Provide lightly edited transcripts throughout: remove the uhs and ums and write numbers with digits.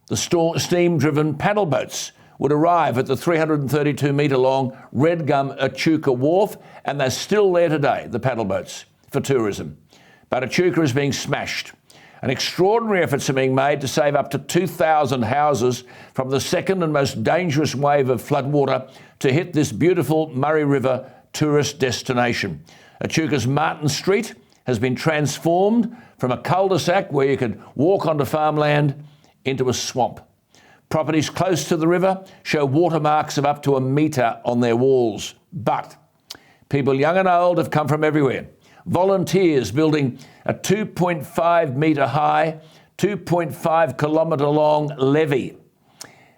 The steam-driven paddle boats would arrive at the 332-metre-long Red Gum Echuca Wharf, and they're still there today, the paddle boats, for tourism. But Echuca is being smashed. And extraordinary efforts are being made to save up to 2,000 houses from the second and most dangerous wave of floodwater to hit this beautiful Murray River tourist destination. Echuca's Martin Street has been transformed from a cul-de-sac where you could walk onto farmland into a swamp. Properties close to the river show watermarks of up to 1 metre on their walls. But people young and old have come from everywhere. Volunteers building a 2.5 metre high, 2.5 kilometre long levee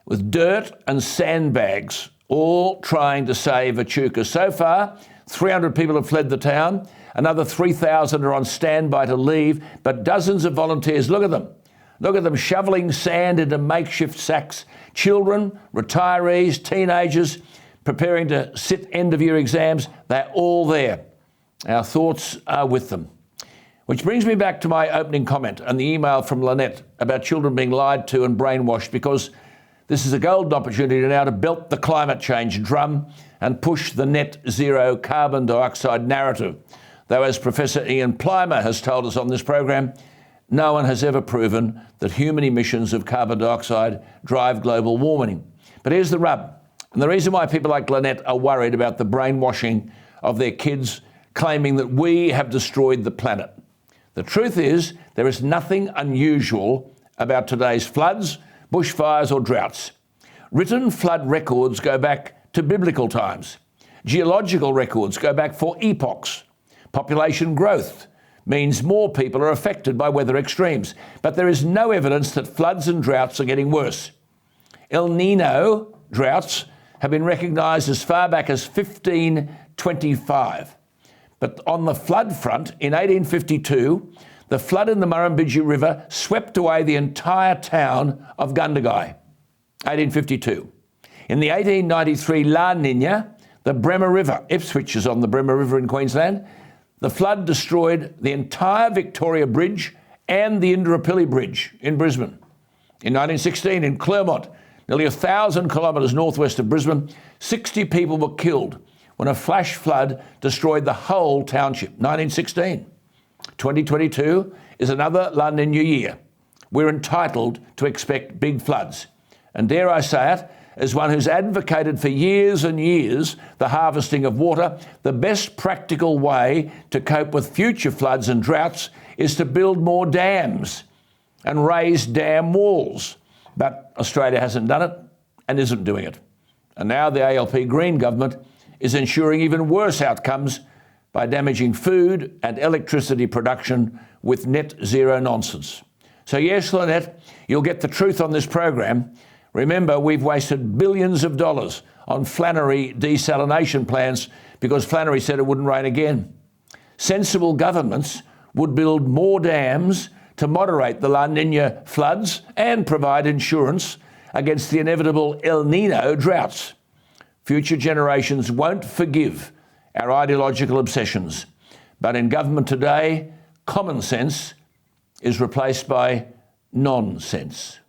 with dirt and sandbags, all trying to save Echuca. So far, 300 people have fled the town. Another 3,000 are on standby to leave, but dozens of volunteers, look at them shoveling sand into makeshift sacks. Children, retirees, teenagers preparing to sit end-of-year exams, they're all there. Our thoughts are with them. Which brings me back to my opening comment and the email from Lynette about children being lied to and brainwashed, because this is a golden opportunity now to belt the climate change drum and push the net zero carbon dioxide narrative. Though, as Professor Ian Plimer has told us on this program, no one has ever proven that human emissions of carbon dioxide drive global warming. But here's the rub, and the reason why people like Lynette are worried about the brainwashing of their kids claiming that we have destroyed the planet. The truth is, there is nothing unusual about today's floods, bushfires or droughts. Written flood records go back to biblical times. Geological records go back for epochs. Population growth means more people are affected by weather extremes, but there is no evidence that floods and droughts are getting worse. El Nino droughts have been recognised as far back as 1525. But on the flood front, in 1852, the flood in the Murrumbidgee River swept away the entire town of Gundagai. 1852. In the 1893 La Nina, the Bremer River, Ipswich is on the Bremer River in Queensland, the flood destroyed the entire Victoria Bridge and the Indooroopilly Bridge in Brisbane. In 1916, in Clermont, nearly 1,000 kilometres northwest of Brisbane, 60 people were killed when a flash flood destroyed the whole township. 1916. 2022 is another La Nina year. We're entitled to expect big floods. And dare I say it, as one who's advocated for years and years the harvesting of water, the best practical way to cope with future floods and droughts is to build more dams and raise dam walls. But Australia hasn't done it and isn't doing it. And now the ALP Green government is ensuring even worse outcomes by damaging food and electricity production with net zero nonsense. So yes, Lynette, you'll get the truth on this program. Remember, we've wasted billions of dollars on Flannery desalination plants because Flannery said it wouldn't rain again. Sensible governments would build more dams to moderate the La Nina floods and provide insurance against the inevitable El Nino droughts. Future generations won't forgive our ideological obsessions. But in government today, common sense is replaced by nonsense.